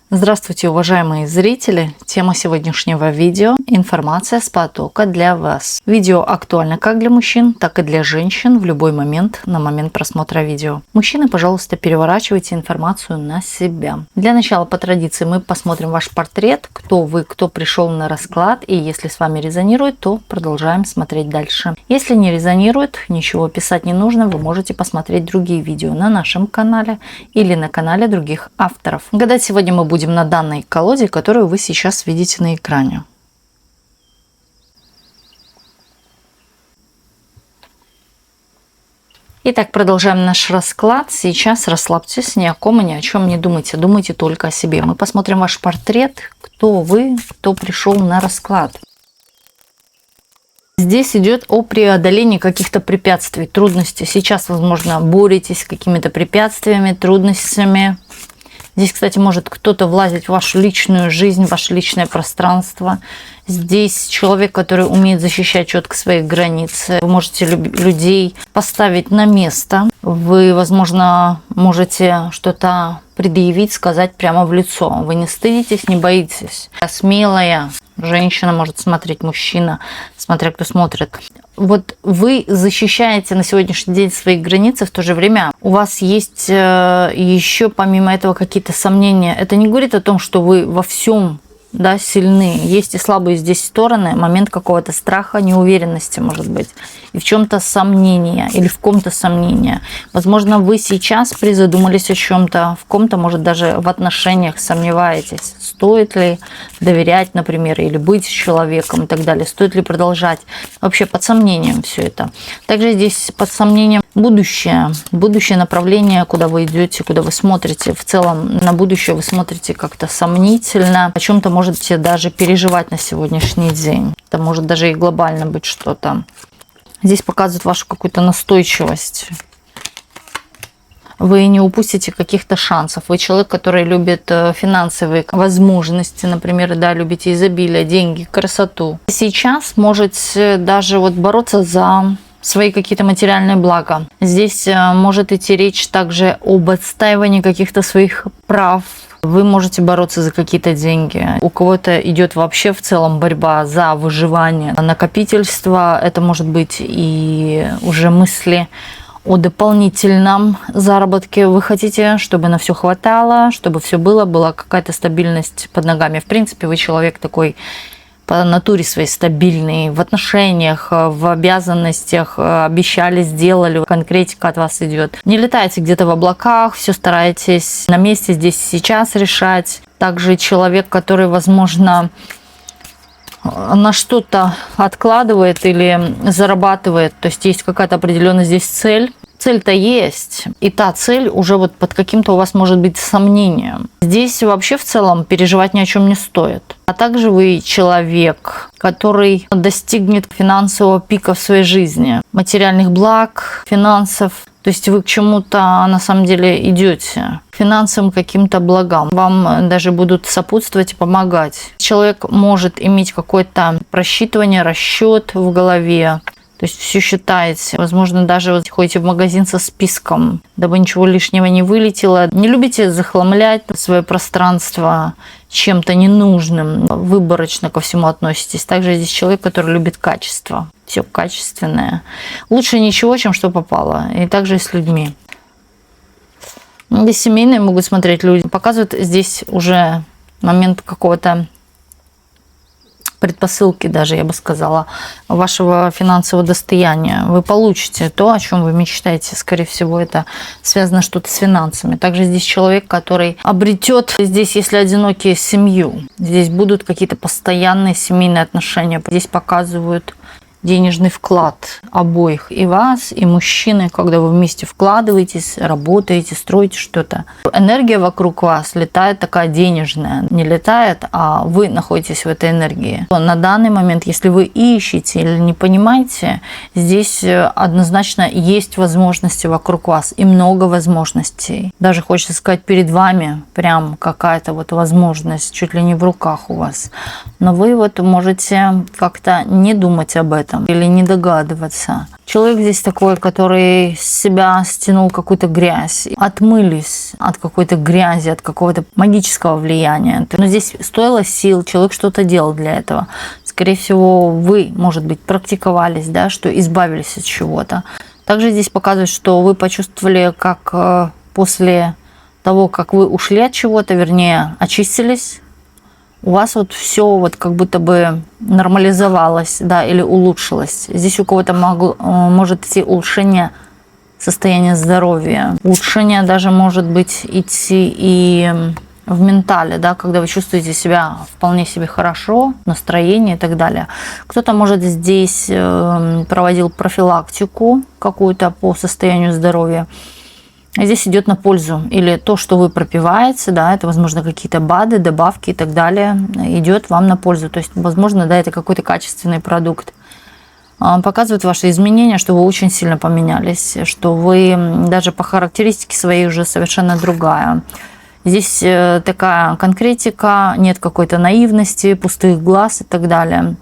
Здравствуйте, уважаемые зрители! Тема сегодняшнего видео – информация с потока для вас. Видео актуально как для мужчин, так и для женщин в любой момент на момент просмотра видео. Мужчины, пожалуйста, переворачивайте информацию на себя. Для начала, по традиции, мы посмотрим ваш портрет, кто вы, кто пришел на расклад, и если с вами резонирует, то продолжаем смотреть дальше. Если не резонирует, ничего писать не нужно, вы можете посмотреть другие видео на нашем канале или на канале других авторов. Гадать сегодня мы будем на данной колоде, которую вы сейчас видите на экране. Итак, продолжаем наш расклад. Сейчас расслабьтесь, ни о ком и ни о чем не думайте. Думайте только о себе. Мы посмотрим ваш портрет, кто вы, кто пришел на расклад. Здесь идет о преодолении каких-то препятствий, трудностей. Сейчас, возможно, боретесь с какими-то препятствиями, трудностями. Здесь, кстати, может кто-то влазить в вашу личную жизнь, в ваше личное пространство. Здесь человек, который умеет защищать четко свои границы. Вы можете людей поставить на место. Вы, возможно, можете что-то предъявить, сказать прямо в лицо. Вы не стыдитесь, не боитесь. Смелая женщина может смотреть, мужчина, смотря кто смотрит. Вот вы защищаете на сегодняшний день свои границы, в то же время у вас есть еще помимо этого какие-то сомнения. Это не говорит о том, что вы во всем сильны. Есть и слабые здесь стороны, момент какого-то страха, неуверенности, может быть, и в чем-то сомнения, или в ком-то сомнения. Возможно, вы сейчас призадумались о чем-то, в ком-то, может, даже в отношениях сомневаетесь. Стоит ли доверять, например, или быть с человеком и так далее. Стоит ли продолжать. Вообще под сомнением все это. Также здесь под сомнением будущее направление, куда вы идете, куда вы смотрите. В целом на будущее вы смотрите как-то сомнительно, о чем-то можете даже переживать на сегодняшний день. Это может даже и глобально быть что-то. Здесь показывают вашу какую-то настойчивость. Вы не упустите каких-то шансов. Вы человек, который любит финансовые возможности, например, любите изобилие, деньги, красоту. Сейчас можете даже бороться за свои какие-то материальные блага. Здесь может идти речь также об отстаивании каких-то своих прав. Вы можете бороться за какие-то деньги. У кого-то идет вообще в целом борьба за выживание, накопительство. Это может быть и уже мысли о дополнительном заработке. Вы хотите, чтобы на все хватало, чтобы все было, была какая-то стабильность под ногами. В принципе, вы человек такой по натуре своей стабильный, в отношениях, в обязанностях, обещали, сделали, конкретика от вас идет. Не летайте где-то в облаках, все старайтесь на месте, здесь сейчас решать. Также человек, который, возможно, на что-то откладывает или зарабатывает, то есть есть какая-то определенная здесь цель. Цель-то есть, и та цель уже под каким-то у вас может быть сомнением. Здесь вообще в целом переживать ни о чем не стоит. А также вы человек, который достигнет финансового пика в своей жизни, материальных благ, финансов. То есть вы к чему-то на самом деле идете, к финансовым каким-то благам. Вам даже будут сопутствовать и помогать. Человек может иметь какое-то просчитывание, расчет в голове. То есть все считаете. Возможно, даже ходите в магазин со списком, дабы ничего лишнего не вылетело. Не любите захламлять свое пространство чем-то ненужным. Выборочно ко всему относитесь. Также здесь человек, который любит качество. Все качественное. Лучше ничего, чем что попало. И также и с людьми. Здесь семейные могут смотреть люди. Показывают здесь уже момент какого-то предпосылки даже, я бы сказала, вашего финансового достояния. Вы получите то, о чем вы мечтаете. Скорее всего, это связано что-то с финансами. Также здесь человек, который обретет, здесь, если одинокие, семью. Здесь будут какие-то постоянные семейные отношения. Здесь показывают денежный вклад обоих, и вас, и мужчины, когда вы вместе вкладываетесь, работаете, строите что-то. Энергия вокруг вас летает такая денежная. Не летает, а вы находитесь в этой энергии. На данный момент, если вы ищете или не понимаете, здесь однозначно есть возможности вокруг вас, и много возможностей. Даже хочется сказать, перед вами прям какая-то возможность, чуть ли не в руках у вас. но вы вот можете как-то не думать об этом или не догадываться. Человек здесь такой, который с себя стянул какую-то грязь, отмылись от какой-то грязи, от какого-то магического влияния. Но здесь стоило сил, человек что-то делал для этого. Скорее всего, вы, может быть, практиковались, да, что избавились от чего-то. Также здесь показывает, что вы почувствовали, как после того, как вы ушли от чего-то, вернее, очистились, у вас вот все вот как будто бы нормализовалось, да, или улучшилось. Здесь у кого-то может идти улучшение состояния здоровья. Улучшение даже может быть идти и в ментале, да, когда вы чувствуете себя вполне себе хорошо, настроение и так далее. Кто-то, может, здесь проводил профилактику какую-то по состоянию здоровья. Здесь идет на пользу. Или то, что вы пропиваете, да, это, возможно, какие-то БАДы, добавки и так далее, идет вам на пользу. То есть, возможно, да, это какой-то качественный продукт. Показывает ваши изменения, что вы очень сильно поменялись, что вы даже по характеристике своей уже совершенно другая. Здесь такая конкретика, нет какой-то наивности, пустых глаз и так далее.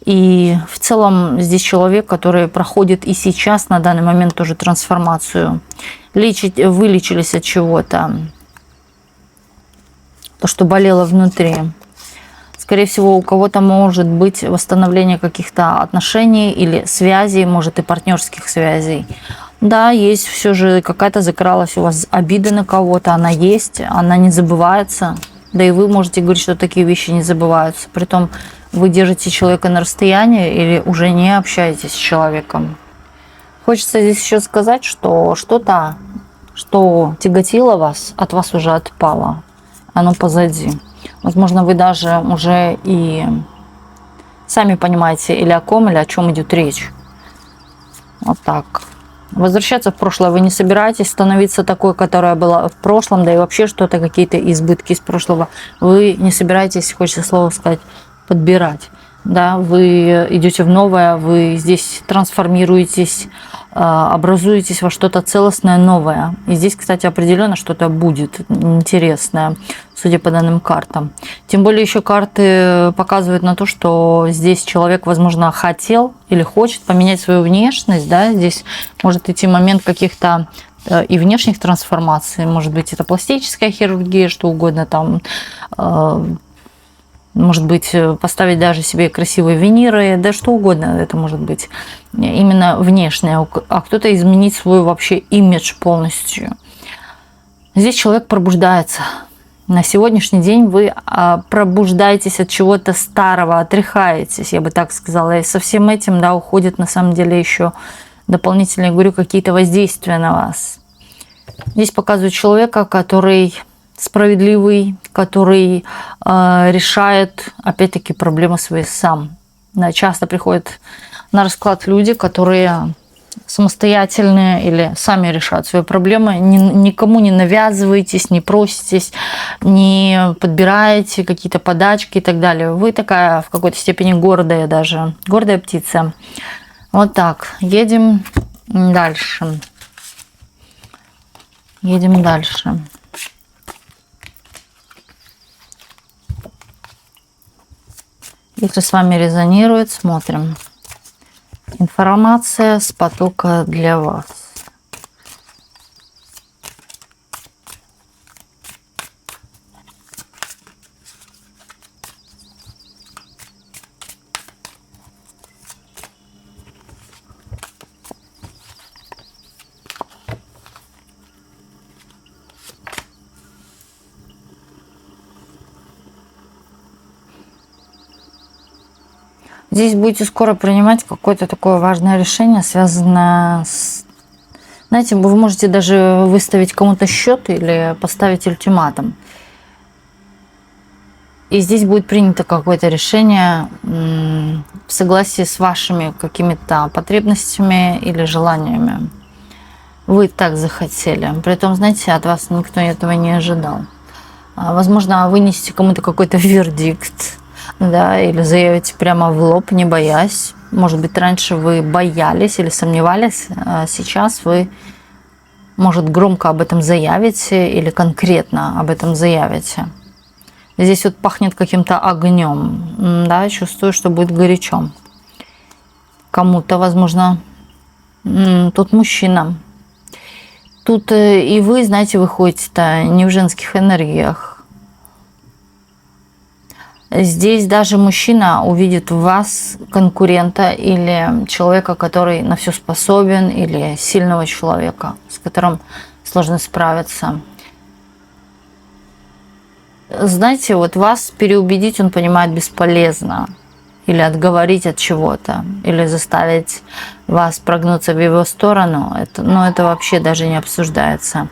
И в целом здесь человек, который проходит и сейчас, на данный момент, тоже трансформацию. Вылечились от чего-то, то, что болело внутри. Скорее всего, у кого-то может быть восстановление каких-то отношений или связей, может и партнерских связей. Да, есть все же какая-то закралась у вас обида на кого-то, она есть, она не забывается. Да и вы можете говорить, что такие вещи не забываются. Притом вы держите человека на расстоянии или уже не общаетесь с человеком. Хочется здесь еще сказать, что что-то, что тяготило вас, от вас уже отпало. Оно позади. Возможно, вы даже уже и сами понимаете, или о ком, или о чем идет речь. Вот так. Возвращаться в прошлое вы не собираетесь, становиться такой, которая была в прошлом, да и вообще что-то, какие-то избытки из прошлого. Вы не собираетесь, хочется слово сказать, подбирать. Да, вы идете в новое, вы здесь трансформируетесь, образуетесь во что-то целостное, новое. И здесь, кстати, определенно что-то будет интересное, судя по данным картам. Тем более еще карты показывают на то, что здесь человек, возможно, хотел или хочет поменять свою внешность. Да? Здесь может идти момент каких-то и внешних трансформаций. Может быть, это пластическая хирургия, что угодно там. Может быть, поставить даже себе красивые виниры, да что угодно это может быть. Именно внешнее. А кто-то изменить свой вообще имидж полностью. Здесь человек пробуждается. На сегодняшний день вы пробуждаетесь от чего-то старого, отряхаетесь, я бы так сказала. И со всем этим, да, уходят на самом деле еще дополнительно, я говорю, какие-то воздействия на вас. Здесь показывают человека, который справедливый, который решает, опять-таки, проблемы свои сам. Да, часто приходят на расклад люди, которые самостоятельные или сами решают свои проблемы. Никому не навязываетесь, не проситесь, не подбираете какие-то подачки и так далее. Вы такая в какой-то степени гордая даже, гордая птица. Вот так, едем дальше. Едем дальше. Если с вами резонирует, смотрим. Информация с потока для вас. Здесь будете скоро принимать какое-то такое важное решение, связанное с... Знаете, вы можете даже выставить кому-то счет или поставить ультиматум. И здесь будет принято какое-то решение в согласии с вашими какими-то потребностями или желаниями. Вы так захотели. При этом, знаете, от вас никто этого не ожидал. Возможно, вынесете кому-то какой-то вердикт. Да, или заявите прямо в лоб, не боясь. Может быть, раньше вы боялись или сомневались, а сейчас вы, может, громко об этом заявите или конкретно об этом заявите. Здесь вот пахнет каким-то огнем, да, чувствую, что будет горячо. Кому-то, возможно, тут мужчина. Тут и вы, знаете, выходите-то не в женских энергиях. Здесь даже мужчина увидит в вас конкурента или человека, который на все способен, или сильного человека, с которым сложно справиться. Знаете, вот вас переубедить, он понимает, бесполезно. Или отговорить от чего-то, или заставить вас прогнуться в его сторону. Это вообще даже не обсуждается.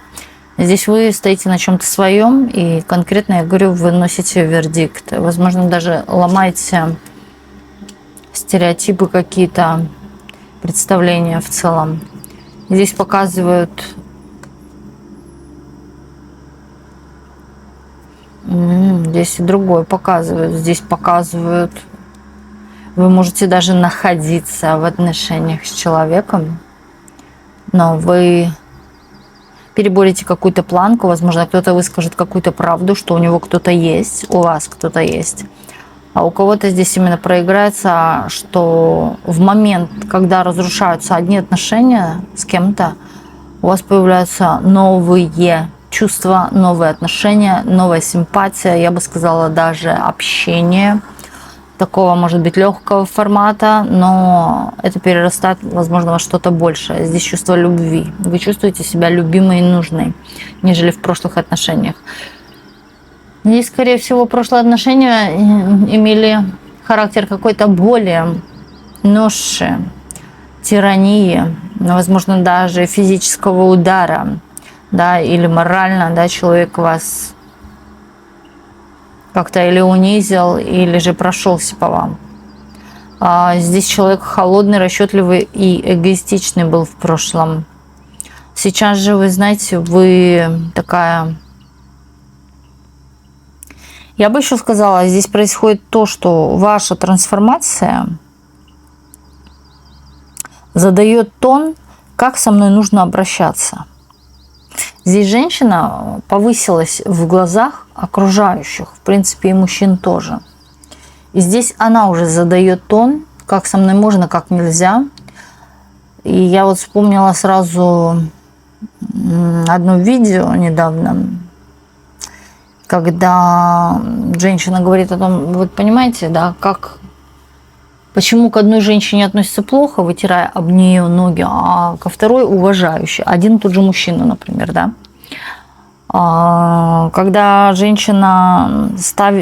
Здесь вы стоите на чем-то своем, и конкретно, я говорю, вы носите вердикт. Возможно, даже ломаете стереотипы какие-то, представления в целом. Здесь показывают... Здесь и другое показывают. Здесь показывают... Вы можете даже находиться в отношениях с человеком, но вы переборете какую-то планку, возможно, кто-то выскажет какую-то правду, что у него кто-то есть, у вас кто-то есть. А у кого-то здесь именно проиграется, что в момент, когда разрушаются одни отношения с кем-то, у вас появляются новые чувства, новые отношения, новая симпатия, я бы сказала, даже общение. Такого, может быть, легкого формата, но это перерастает, возможно, во что-то большее. Здесь чувство любви. Вы чувствуете себя любимой и нужной, нежели в прошлых отношениях. Здесь, скорее всего, прошлые отношения имели характер какой-то более ноши, тирании, возможно, даже физического удара, да, или морально, да, человек вас как-то или унизил, или же прошелся по вам. Здесь человек холодный, расчетливый и эгоистичный был в прошлом. Сейчас же, вы знаете, вы такая... Я бы еще сказала, здесь происходит то, что ваша трансформация задает тон, как со мной нужно обращаться. Здесь женщина повысилась в глазах окружающих, в принципе, и мужчин тоже. И здесь она уже задает тон, как со мной можно, как нельзя. И я вот вспомнила сразу одно видео недавно, когда женщина говорит о том, вот понимаете, да, почему к одной женщине относятся плохо, вытирая об нее ноги, а ко второй уважающе. Один и тот же мужчина, например, да. Когда женщина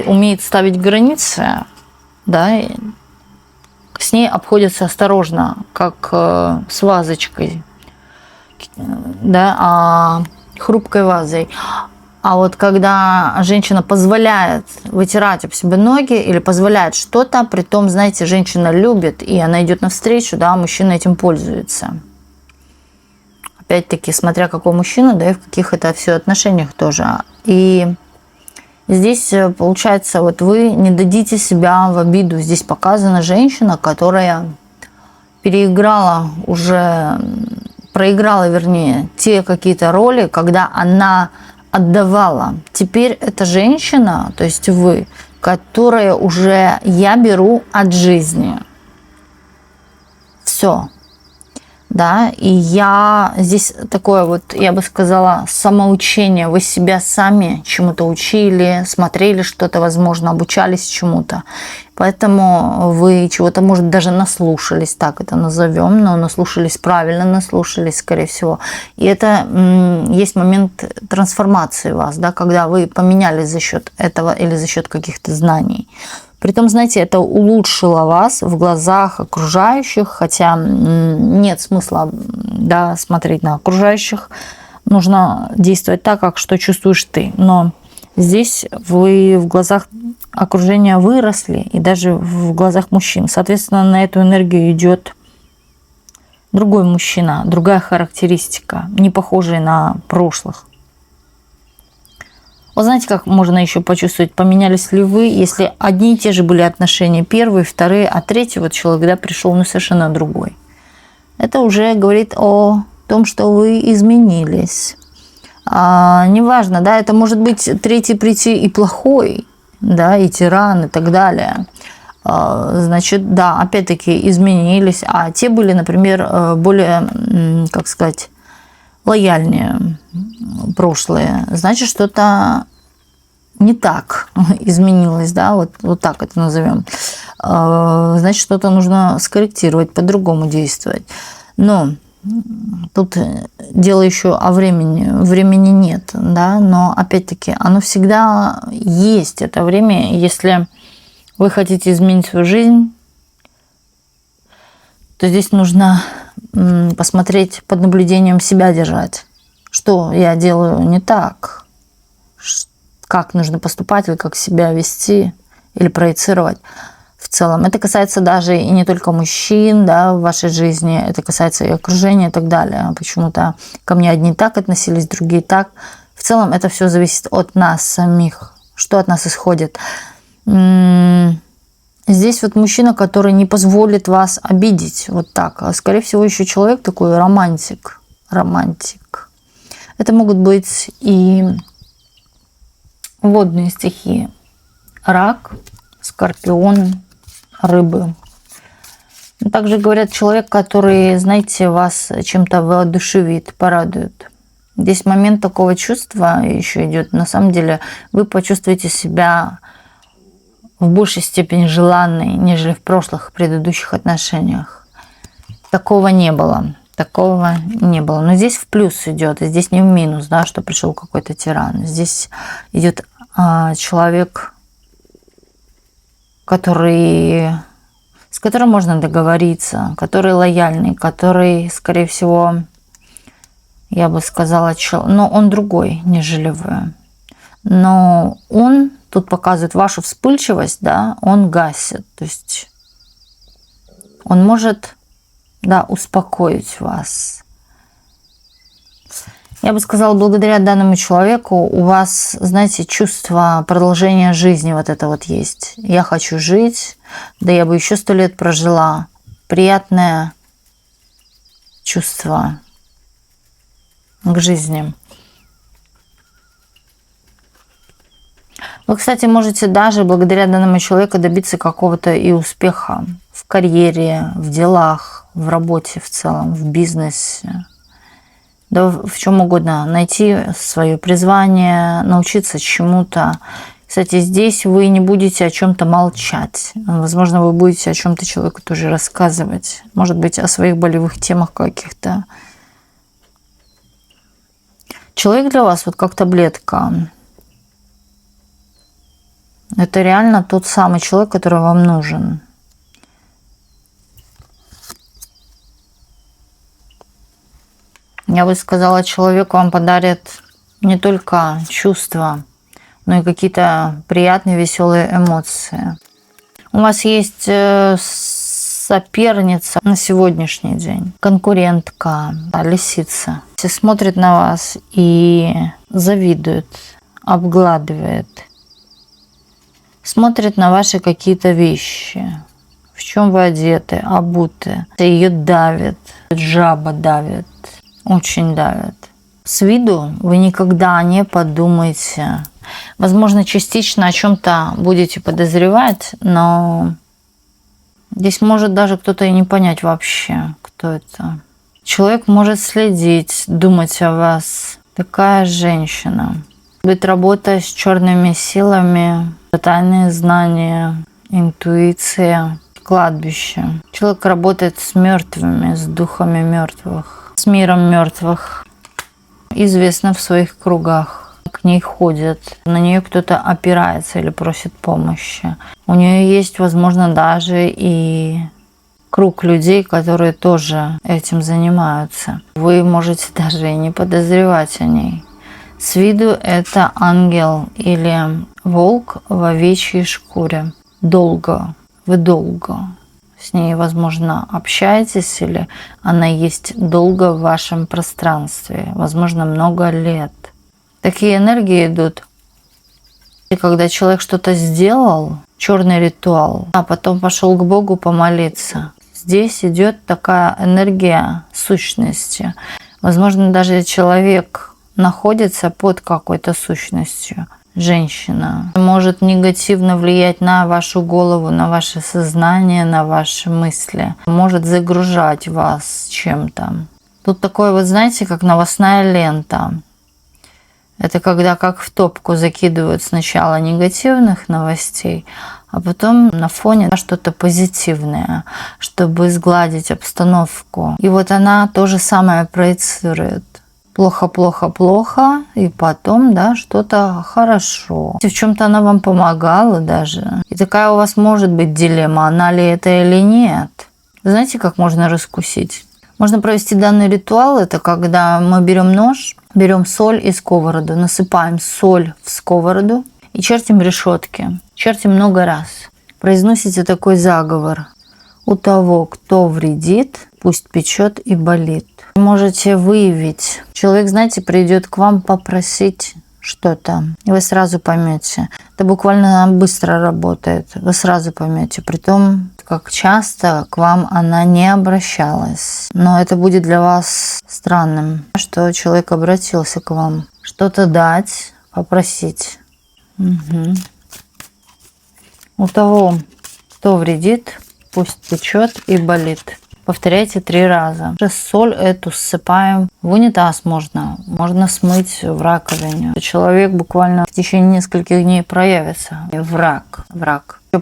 умеет ставить границы, да, с ней обходятся осторожно, как с вазочкой, да, хрупкой вазой. А вот когда женщина позволяет вытирать об себе ноги или позволяет что-то, притом, знаете, женщина любит, и она идет навстречу, да, мужчина этим пользуется. Опять-таки, смотря какой мужчина, да, и в каких это все отношениях тоже. И здесь, получается, вот вы не дадите себя в обиду. Здесь показана женщина, которая проиграла, вернее, те какие-то роли, когда она отдавала. Теперь это женщина, то есть вы, которая уже я беру от жизни. Все. Да, и я здесь такое вот, я бы сказала, самоучение. Вы себя сами чему-то учили, смотрели что-то, возможно, обучались чему-то. Поэтому вы чего-то, может, даже наслушались, так это назовем, но наслушались правильно, наслушались, скорее всего. И это есть момент трансформации вас, да, когда вы поменялись за счет этого или за счет каких-то знаний. Притом, знаете, это улучшило вас в глазах окружающих, хотя нет смысла, да, смотреть на окружающих. Нужно действовать так, как что чувствуешь ты. Но здесь вы в глазах окружения выросли, и даже в глазах мужчин. Соответственно, на эту энергию идет другой мужчина, другая характеристика, не похожая на прошлых. Вы знаете, как можно еще почувствовать, поменялись ли вы, если одни и те же были отношения, первые, вторые, а третий вот человек, да, пришел, но совершенно другой. Это уже говорит о том, что вы изменились. Неважно, да, это может быть третий прийти и плохой, да, и тиран, и так далее. Значит, да, опять-таки изменились, а те были, например, более, как сказать, лояльнее прошлые. Значит, что-то не так изменилось, да, вот так это назовем. Значит, что-то нужно скорректировать, по-другому действовать. Но тут дело еще о времени. Времени нет, да, но опять-таки оно всегда есть, это время. Если вы хотите изменить свою жизнь, то здесь нужно посмотреть, под наблюдением себя держать. Что я делаю не так, как нужно поступать, или как себя вести, или проецировать в целом. Это касается даже и не только мужчин, да, в вашей жизни, это касается и окружения и так далее. Почему-то ко мне одни так относились, другие так. В целом это все зависит от нас самих, что от нас исходит. Здесь вот мужчина, который не позволит вас обидеть, вот так. А скорее всего еще человек такой романтик. Это могут быть и водные стихии. Рак, скорпион, рыбы. Также говорят, человек, который, знаете, вас чем-то воодушевит, порадует. Здесь момент такого чувства еще идет. На самом деле вы почувствуете себя в большей степени желанной, нежели в прошлых предыдущих отношениях. Такого не было. Но здесь в плюс идет, и здесь не в минус, да, что пришел какой-то тиран. Здесь идет человек, с которым можно договориться, который лояльный, который, скорее всего, я бы сказала, но он другой, нежели вы. Но он тут показывает вашу вспыльчивость, да, он гасит. То есть он может, да, успокоить вас. Я бы сказала, благодаря данному человеку у вас, знаете, чувство продолжения жизни вот это вот есть. Я хочу жить, да я бы еще 100 лет прожила. Приятное чувство к жизни. Вы, кстати, можете даже благодаря данному человеку добиться какого-то и успеха в карьере, в делах, в работе в целом, в бизнесе. Да в чем угодно. Найти свое призвание, научиться чему-то. Кстати, здесь вы не будете о чем-то молчать. Возможно, вы будете о чем-то человеку тоже рассказывать. Может быть, о своих болевых темах каких-то. Человек для вас вот как таблетка. Это реально тот самый человек, который вам нужен. Я бы сказала, человек вам подарит не только чувства, но и какие-то приятные, веселые эмоции. У вас есть соперница на сегодняшний день, конкурентка, лисица. Все смотрит на вас и завидует, обгладывает. Смотрит на ваши какие-то вещи, в чем вы одеты, обуты. Ее давит, жаба давит, очень давит. С виду вы никогда не подумаете. Возможно, частично о чем-то будете подозревать, но здесь может даже кто-то и не понять вообще, кто это. Человек может следить, думать о вас. Такая женщина. Будет работа с черными силами, тотальные знания, интуиция, кладбище. Человек работает с мертвыми, с духами мертвых, с миром мертвых. Известна в своих кругах. К ней ходят, на нее кто-то опирается или просит помощи. У нее есть, возможно, даже и круг людей, которые тоже этим занимаются. Вы можете даже и не подозревать о ней. С виду это ангел или волк в овечьей шкуре. Вы долго с ней, возможно, общаетесь, или она есть долго в вашем пространстве, возможно, много лет. Такие энергии идут. И когда человек что-то сделал, черный ритуал, а потом пошел к Богу помолиться, здесь идет такая энергия сущности. Возможно, даже человек находится под какой-то сущностью. женщина. Может негативно влиять на вашу голову, на ваше сознание, на ваши мысли. Может загружать вас чем-то. Тут такое вот, знаете, как новостная лента. Это когда как в топку закидывают сначала негативных новостей, а потом на фоне что-то позитивное, чтобы сгладить обстановку. И вот она то же самое проецирует. Плохо, плохо, плохо, и потом, да, что-то хорошо. В чем-то она вам помогала даже. И такая у вас может быть дилемма, она ли это или нет. Знаете, как можно раскусить? Можно провести данный ритуал. Это когда мы берем нож, берем соль и сковороду, насыпаем соль в сковороду и чертим решетки. Чертим много раз. Произносите такой заговор. У того, кто вредит, пусть печет и болит. Можете выявить. Человек, знаете, придет к вам попросить что-то, и вы сразу поймете. Это буквально быстро работает. Вы сразу поймете. Притом, как часто к вам она не обращалась. Но это будет для вас странным, что человек обратился к вам. Что-то дать, попросить. Угу. У того, кто вредит, пусть течет и болит. Повторяйте 3 раза. Соль эту ссыпаем в унитаз можно смыть в раковине. Человек буквально в течение нескольких дней проявится. Враг.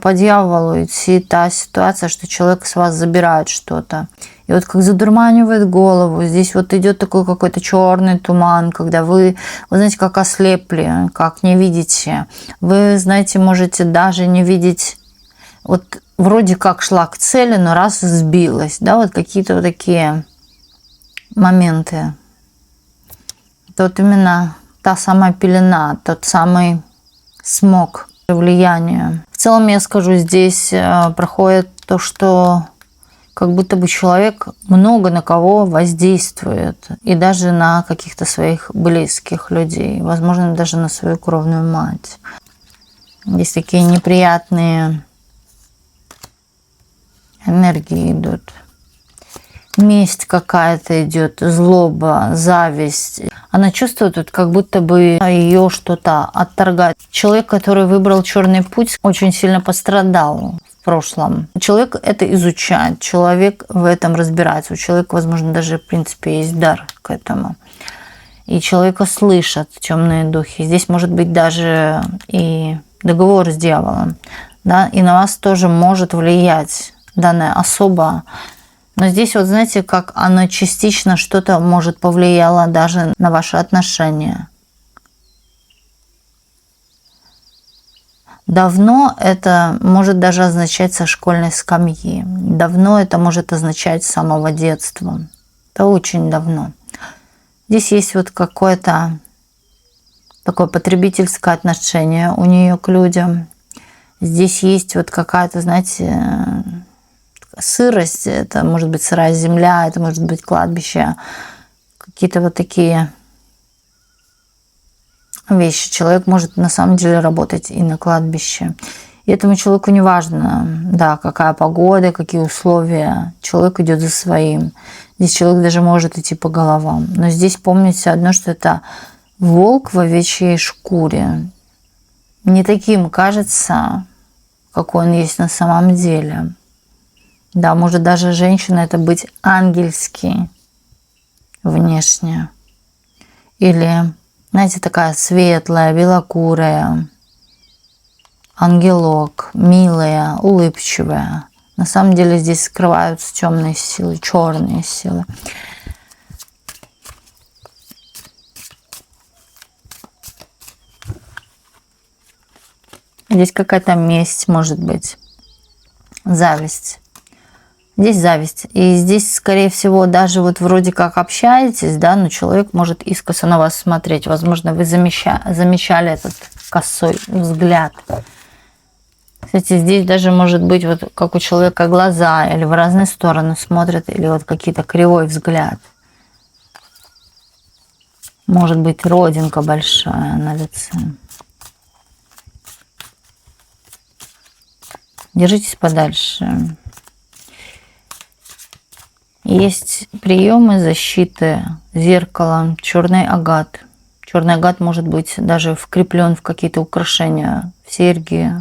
По дьяволу идти та ситуация, что человек с вас забирает что-то. И вот как задурманивает голову. Здесь вот идет такой какой-то черный туман, когда вы знаете, как ослепли, как не видите. Вы, знаете, можете даже не видеть. Вот вроде как шла к цели, но раз сбилась. Да, вот какие-то вот такие моменты. Это вот именно та самая пелена, тот самый смог, влияние. В целом, я скажу, здесь проходит то, что как будто бы человек много на кого воздействует. И даже на каких-то своих близких людей. Возможно, даже на свою кровную мать. Здесь такие неприятные энергии идут. Месть какая-то идет, злоба, зависть. Она чувствует, вот, как будто бы ее что-то отторгает. Человек, который выбрал черный путь, очень сильно пострадал в прошлом. Человек это изучает, человек в этом разбирается. У человека, возможно, даже в принципе есть дар к этому. И человека слышат темные духи. Здесь может быть даже и договор с дьяволом. Да? И на вас тоже может влиять данная особа. Но здесь вот знаете, как она частично что-то может повлияло даже на ваши отношения. Давно это может даже означать со школьной скамьи. Давно это может означать с самого детства. Это очень давно. Здесь есть вот какое-то такое потребительское отношение у нее к людям. Здесь есть вот какая-то, знаете, сырость. Это может быть сырая земля, это может быть кладбище. Какие-то вот такие вещи. Человек может на самом деле работать и на кладбище. И этому человеку не важно, да, какая погода, какие условия. Человек идет за своим. Здесь человек даже может идти по головам. Но здесь помните одно, что это волк в овечьей шкуре. Не таким кажется, какой он есть на самом деле. Да, может даже женщина это быть ангельский внешне. Или, знаете, такая светлая, белокурая, ангелок, милая, улыбчивая. На самом деле здесь скрываются темные силы, черные силы. Здесь какая-то месть, может быть, зависть. Здесь зависть. И здесь, скорее всего, даже вот вроде как общаетесь, да, но человек может искоса на вас смотреть. Возможно, вы замечали этот косой взгляд. Кстати, здесь даже может быть вот как у человека глаза или в разные стороны смотрят, или вот какие-то кривой взгляд. Может быть, родинка большая на лице. Держитесь подальше. Есть приемы защиты зеркала, черный агат. Черный агат может быть даже вкреплен в какие-то украшения, в серьги,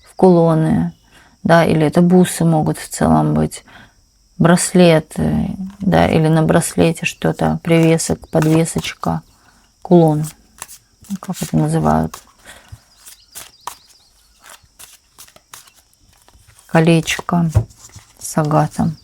в кулоны, да, или это бусы могут в целом быть, браслеты, да, или на браслете что-то, привесок, подвесочка, кулон, как это называют, колечко с агатом.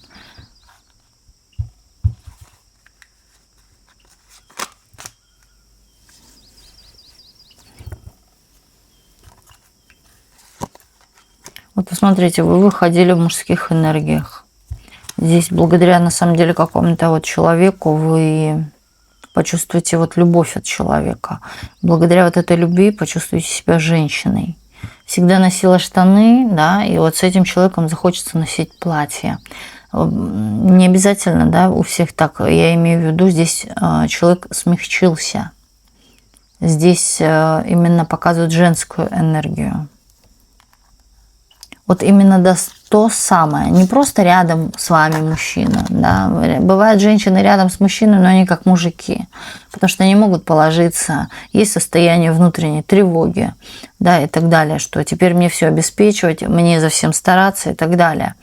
Вот посмотрите, вы выходили в мужских энергиях. Здесь благодаря, на самом деле, какому-то вот человеку вы почувствуете вот любовь от человека. Благодаря вот этой любви почувствуете себя женщиной. Всегда носила штаны, да, и вот с этим человеком захочется носить платье. Не обязательно, да, у всех так. Я имею в виду, здесь человек смягчился. Здесь именно показывают женскую энергию. Вот именно то самое, не просто рядом с вами мужчина, да. Бывают женщины рядом с мужчиной, но они как мужики, потому что они могут положиться, есть состояние внутренней тревоги, да, и так далее, что теперь мне все обеспечивать, мне за всем стараться и так далее.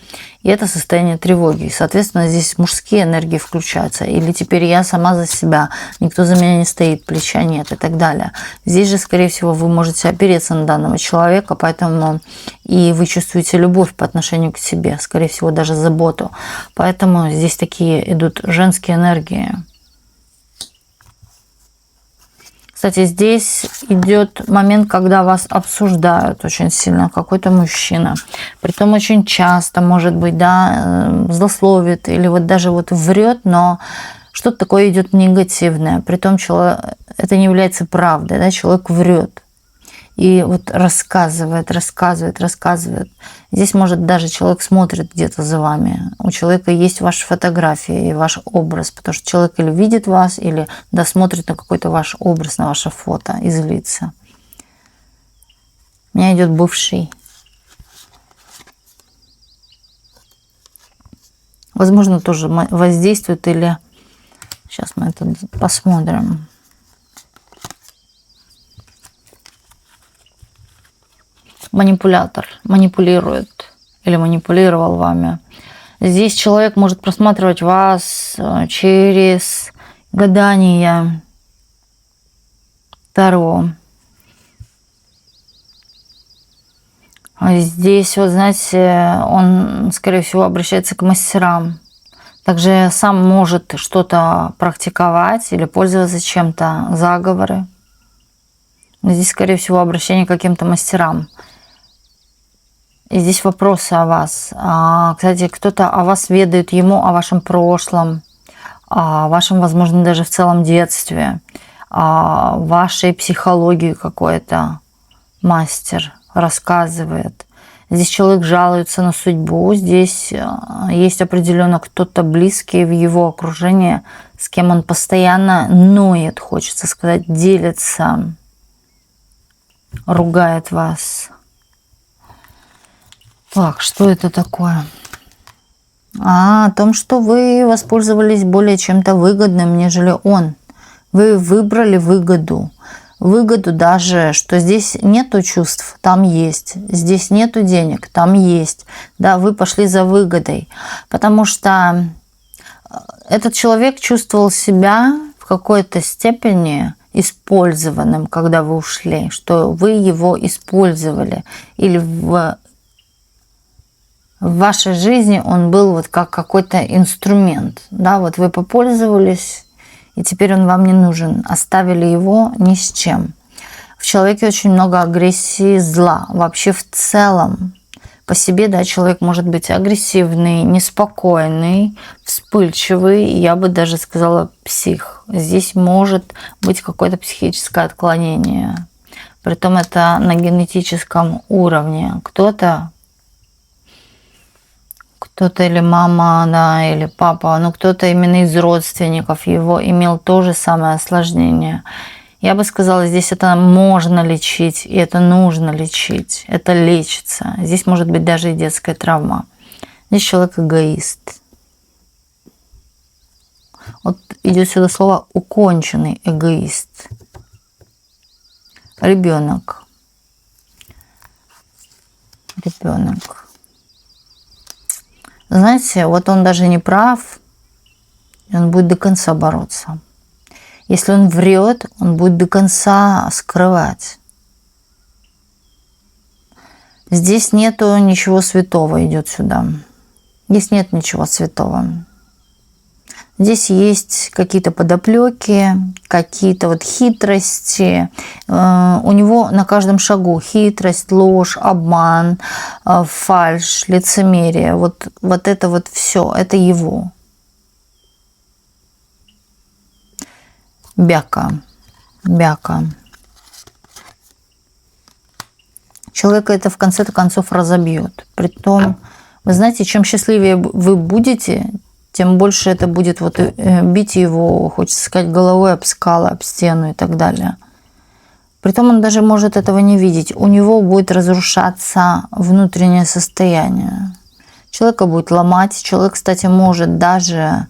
И это состояние тревоги. И, соответственно, здесь мужские энергии включаются. Или теперь я сама за себя, никто за меня не стоит, плеча нет и так далее. Здесь же, скорее всего, вы можете опереться на данного человека, поэтому и вы чувствуете любовь по отношению к себе, скорее всего, даже заботу. Поэтому здесь такие идут женские энергии. Кстати, здесь идет момент, когда вас обсуждают очень сильно какой-то мужчина. Притом очень часто, может быть, да, злословит или вот даже вот врет, но что-то такое идет негативное. Притом это не является правдой, да, человек врет. И вот рассказывает. Здесь, может, даже человек смотрит где-то за вами. У человека есть ваши фотографии и ваш образ, потому что человек или видит вас, или досмотрит на какой-то ваш образ, на ваше фото и злится. У меня идет бывший. Возможно, тоже воздействует или... Сейчас мы это посмотрим. Манипулятор, манипулирует или манипулировал вами. Здесь человек может просматривать вас через гадание Таро. Здесь, вот знаете, он, скорее всего, обращается к мастерам. Также сам может что-то практиковать или пользоваться чем-то, заговоры. Здесь, скорее всего, обращение к каким-то мастерам. И здесь вопросы о вас. Кстати, кто-то о вас ведает, ему о вашем прошлом, о вашем, возможно, даже в целом детстве, о вашей психологии какой-то мастер рассказывает. Здесь человек жалуется на судьбу, здесь есть определенно кто-то близкий в его окружении, с кем он постоянно ноет, хочется сказать, делится, ругает вас. Так, что это такое? О том, что вы воспользовались более чем-то выгодным, нежели он. Вы выбрали выгоду. Выгоду даже, что здесь нету чувств, там есть. Здесь нету денег, там есть. Да, вы пошли за выгодой. Потому что этот человек чувствовал себя в какой-то степени использованным, когда вы ушли. Что вы его использовали. Или в вашей жизни он был вот как какой-то инструмент. Да, вот вы попользовались, и теперь он вам не нужен. Оставили его ни с чем. В человеке очень много агрессии, зла. Вообще в целом по себе, да, человек может быть агрессивный, неспокойный, вспыльчивый. Я бы даже сказала псих. Здесь может быть какое-то психическое отклонение. Притом это на генетическом уровне. Кто-то или мама, да, или папа, но кто-то именно из родственников его имел то же самое осложнение. Я бы сказала, здесь это можно лечить, и это нужно лечить, это лечится. Здесь может быть даже и детская травма. Здесь человек эгоист. Вот идет сюда слово «уконченный эгоист». Ребенок. Ребенок. Знаете, вот он даже не прав, и он будет до конца бороться. Если он врет, он будет до конца скрывать. Здесь нету ничего святого, идет сюда. Здесь нет ничего святого. Здесь есть какие-то подоплеки, какие-то вот хитрости. У него на каждом шагу хитрость, ложь, обман, фальшь, лицемерие. Вот это вот все, это его. Бяка. Человека это в конце концов разобьет. Притом, вы знаете, чем счастливее вы будете, тем больше это будет вот бить его, хочется сказать, головой об скалы, об стену и так далее. Притом он даже может этого не видеть. У него будет разрушаться внутреннее состояние. Человека будет ломать. Человек, кстати, может даже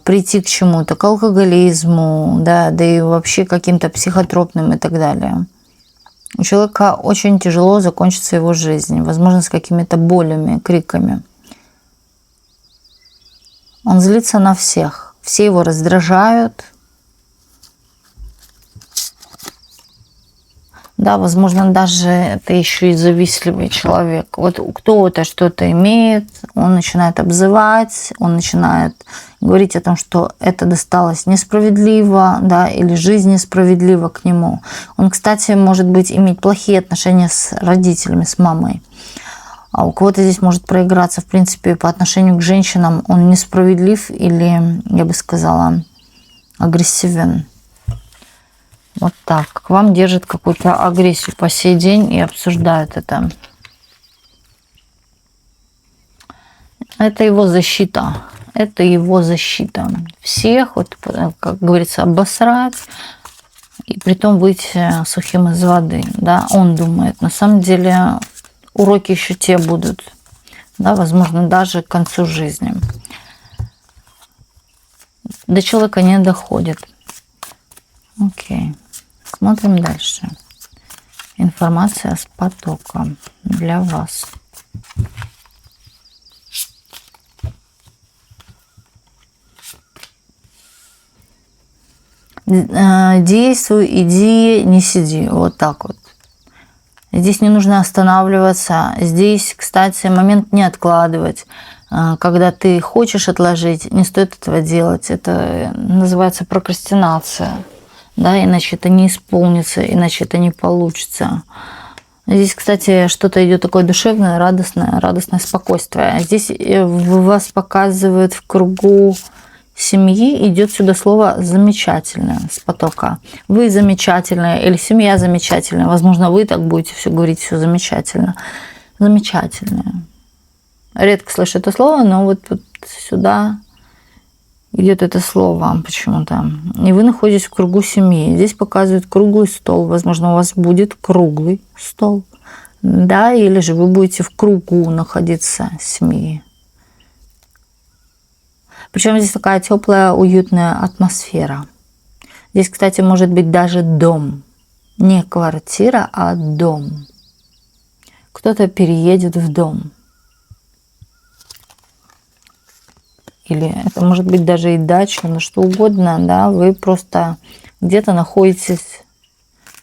прийти к чему-то, к алкоголизму, да и вообще каким-то психотропным и так далее. У человека очень тяжело закончится его жизнь, возможно, с какими-то болями, криками. Он злится на всех. Все его раздражают. Да, возможно, даже это еще и завистливый человек. Вот кто-то что-то имеет, он начинает обзывать, он начинает говорить о том, что это досталось несправедливо, да, или жизнь несправедлива к нему. Он, кстати, может быть, иметь плохие отношения с родителями, с мамой. А у кого-то здесь может проиграться, в принципе, по отношению к женщинам он несправедлив или, я бы сказала, агрессивен. Вот так. К вам держит какую-то агрессию по сей день и обсуждает это. Это его защита. Это его защита. Всех, вот, как говорится, обосрать и притом выйти сухим из воды. Да? Он думает. На самом деле уроки еще те будут. Да? Возможно, даже к концу жизни. До человека не доходит. Окей. Смотрим дальше. Информация с потока для вас. Действуй, иди, не сиди. Вот так вот. Здесь не нужно останавливаться. Здесь, кстати, момент не откладывать. Когда ты хочешь отложить, не стоит этого делать. Это называется прокрастинация. Да, иначе это не исполнится, иначе это не получится. Здесь, кстати, что-то идет такое душевное, радостное спокойствие. Здесь вас показывают в кругу семьи, идет сюда слово «замечательное» с потока. Вы замечательная или семья замечательная. Возможно, вы так будете все говорить, все замечательно. Замечательное. Редко слышу это слово, но вот сюда идет это слово почему-то. И вы находитесь в кругу семьи. Здесь показывают круглый стол. Возможно, у вас будет круглый стол. Да, или же вы будете в кругу находиться семьи. Причем здесь такая теплая, уютная атмосфера. Здесь, кстати, может быть даже дом. Не квартира, а дом. Кто-то переедет в дом. Или это может быть даже и дача, но что угодно, да, вы просто где-то находитесь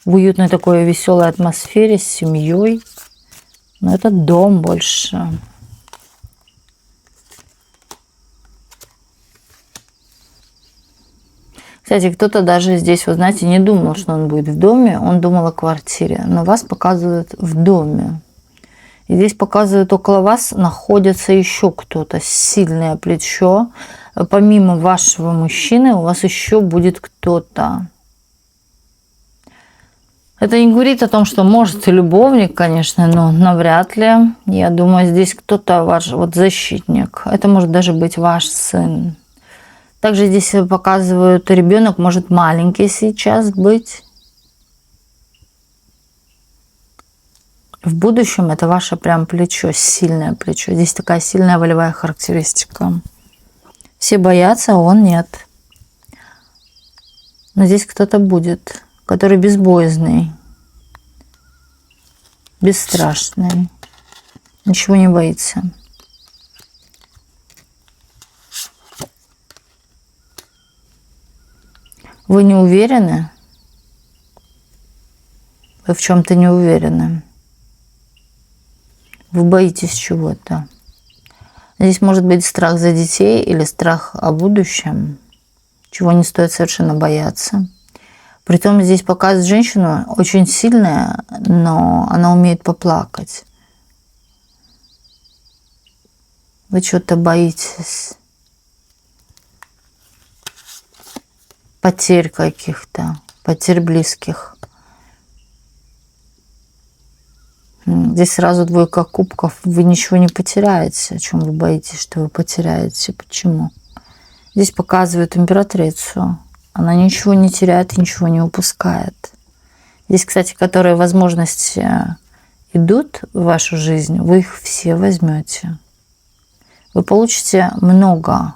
в уютной такой веселой атмосфере с семьей. Но это дом больше. Кстати, кто-то даже здесь, вы знаете, не думал, что он будет в доме, он думал о квартире, но вас показывают в доме. И здесь показывают, около вас находится еще кто-то, сильное плечо. Помимо вашего мужчины у вас еще будет кто-то. Это не говорит о том, что может и любовник, конечно, но навряд ли. Я думаю, здесь кто-то ваш вот защитник. Это может даже быть ваш сын. Также здесь показывают, ребенок может маленький сейчас быть. В будущем это ваше прям плечо, сильное плечо. Здесь такая сильная волевая характеристика. Все боятся, а он нет. Но здесь кто-то будет, который безбоязный, бесстрашный, ничего не боится. Вы не уверены? Вы в чем-то не уверены. Вы боитесь чего-то. Здесь может быть страх за детей или страх о будущем, чего не стоит совершенно бояться. Притом здесь показывает женщину очень сильная, но она умеет поплакать. Вы чего-то боитесь. Потерь каких-то, потерь близких. Здесь сразу двойка кубков. Вы ничего не потеряете. О чем вы боитесь, что вы потеряете? Почему? Здесь показывают императрицу. Она ничего не теряет, ничего не упускает. Здесь, кстати, которые возможности идут в вашу жизнь, вы их все возьмете. Вы получите много.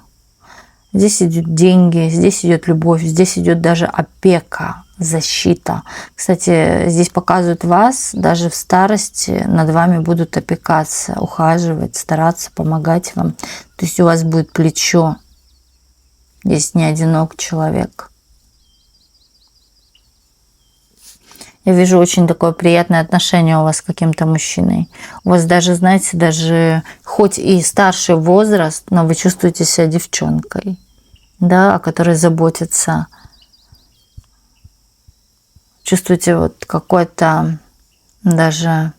Здесь идут деньги, здесь идет любовь, здесь идет даже опека, защита. Кстати, здесь показывают вас, даже в старости над вами будут опекаться, ухаживать, стараться, помогать вам. То есть у вас будет плечо. Здесь не одинок человек. Я вижу очень такое приятное отношение у вас с каким-то мужчиной. У вас даже, знаете, даже хоть и старший возраст, но вы чувствуете себя девчонкой, да, о которой заботится. Чувствуете вот какое-то даже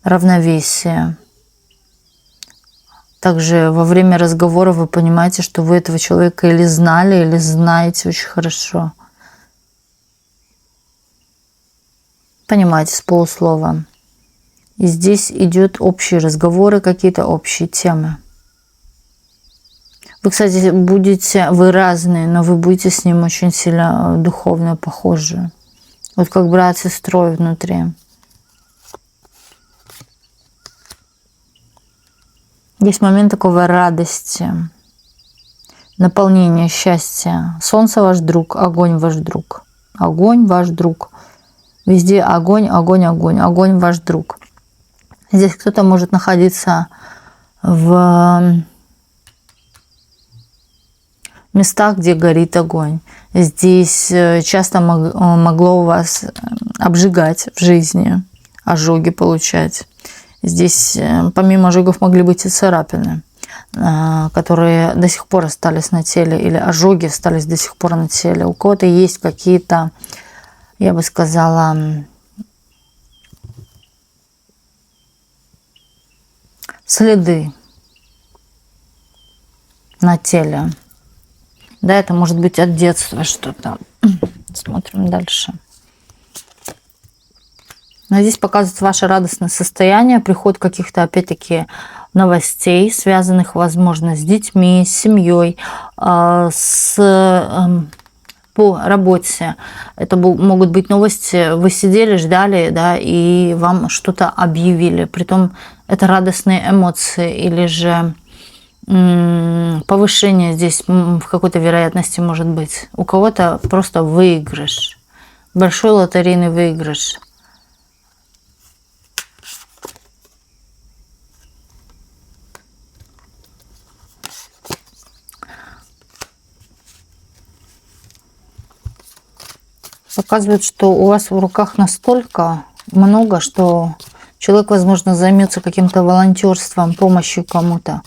равновесие. Также во время разговора вы понимаете, что вы этого человека или знали, или знаете очень хорошо. Понимаете, с полуслова. И здесь идут общие разговоры, какие-то общие темы. Вы, кстати, вы разные, но вы будете с ним очень сильно духовно похожи. Вот как брат с сестрой внутри. Есть момент такого радости, наполнения, счастья. Солнце ваш друг, огонь ваш друг. Огонь ваш друг. Везде огонь, огонь, огонь. Огонь ваш друг. Здесь кто-то может находиться в местах, где горит огонь. Здесь часто могло у вас обжигать в жизни, ожоги получать. Здесь помимо ожогов могли быть и царапины, которые до сих пор остались на теле, или ожоги остались до сих пор на теле. У кого-то есть какие-то, я бы сказала, следы на теле. Да, это может быть от детства что-то. Смотрим дальше. Но здесь показывает ваше радостное состояние, приход каких-то, опять-таки, новостей, связанных, возможно, с детьми, с семьей, по работе. Это могут быть новости. Вы сидели, ждали, да, и вам что-то объявили. Притом это радостные эмоции или же повышение здесь в какой-то вероятности может быть. У кого-то просто выигрыш. Большой лотерейный выигрыш. Показывает, что у вас в руках настолько много, что человек, возможно, займется каким-то волонтерством, помощью кому-то.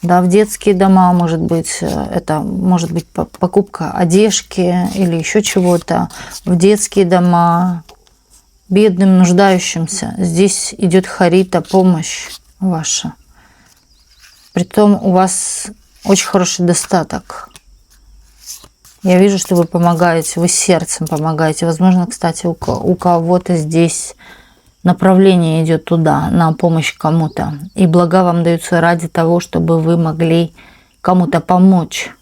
Да, в детские дома, может быть, это может быть покупка одежки или еще чего-то. В детские дома, бедным, нуждающимся. Здесь идет харита, помощь ваша. Притом у вас очень хороший достаток. Я вижу, что вы помогаете, вы сердцем помогаете. Возможно, кстати, у кого-то здесь направление идет туда, на помощь кому-то. И блага вам даются ради того, чтобы вы могли кому-то помочь.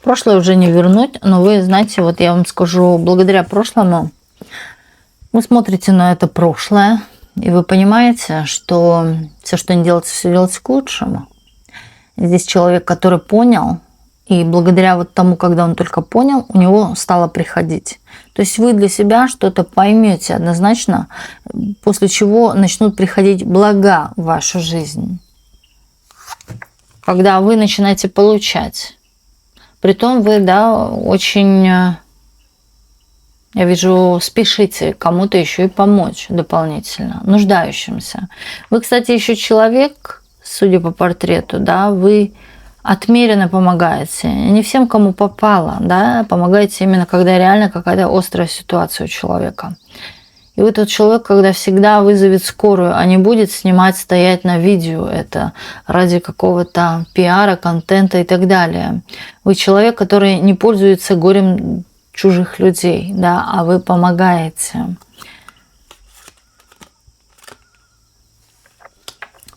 Прошлое уже не вернуть, но вы знаете, вот я вам скажу, благодаря прошлому вы смотрите на это прошлое, и вы понимаете, что все, что не делается, все делается к лучшему. Здесь человек, который понял, И благодаря вот тому, когда он только понял, у него стало приходить. То есть вы для себя что-то поймете однозначно, после чего начнут приходить блага в вашу жизнь. Когда вы начинаете получать. Притом вы, да, очень, я вижу, спешите кому-то еще и помочь дополнительно, нуждающимся. Вы, кстати, еще человек, судя по портрету, да, вы отмеренно помогаете. Не всем, кому попало, да, помогаете именно, когда реально какая-то острая ситуация у человека. И вы тот человек, когда всегда вызовет скорую, а не будет снимать, стоять на видео это ради какого-то пиара, контента и так далее. Вы человек, который не пользуется горем чужих людей, да, а вы помогаете.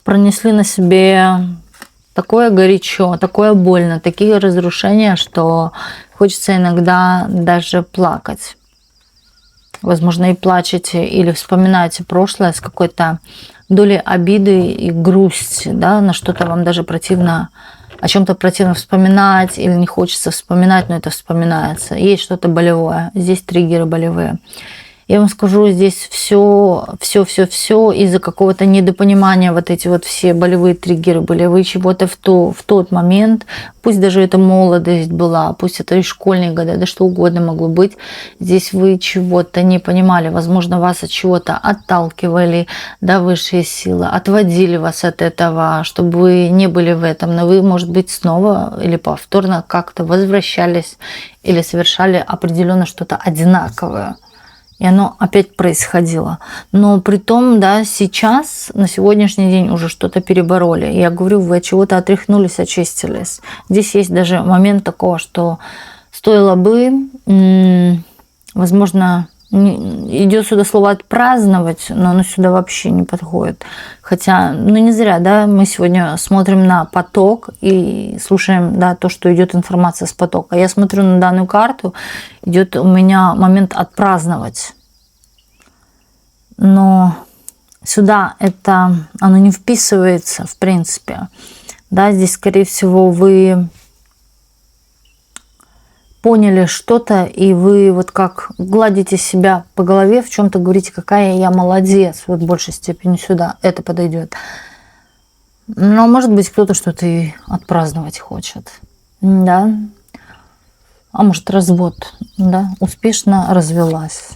Пронесли на себе такое горячо, такое больно, такие разрушения, что хочется иногда даже плакать. Возможно, и плачете или вспоминаете прошлое с какой-то долей обиды и грусти, да, на что-то вам даже противно, о чем-то противно вспоминать или не хочется вспоминать, но это вспоминается. Есть что-то болевое, здесь триггеры болевые. Я вам скажу, здесь все из-за какого-то недопонимания, вот эти вот все болевые триггеры были. Вы чего-то в тот момент, пусть даже это молодость была, пусть это и школьные годы, да что угодно могло быть, здесь вы чего-то не понимали, возможно, вас от чего-то отталкивали, да, высшие силы, отводили вас от этого, чтобы вы не были в этом, но вы, может быть, снова или повторно как-то возвращались или совершали определенно что-то одинаковое. И оно опять происходило. Но при том, да, сейчас, на сегодняшний день уже что-то перебороли. Я говорю, вы от чего-то отряхнулись, очистились. Здесь есть даже момент такого, что стоило бы, возможно, идет сюда слово «отпраздновать», но оно сюда вообще не подходит. Хотя, ну не зря, да, мы сегодня смотрим на поток и слушаем, да, то, что идет информация с потока. Я смотрю на данную карту, идет у меня момент «отпраздновать». Но сюда оно не вписывается, в принципе. Да, здесь, скорее всего, вы поняли что-то, и вы вот как гладите себя по голове, в чем-то говорите, какая я молодец, вот в большей степени сюда это подойдет. Но может быть кто-то что-то и отпраздновать хочет, да, а может развод, да, успешно развелась.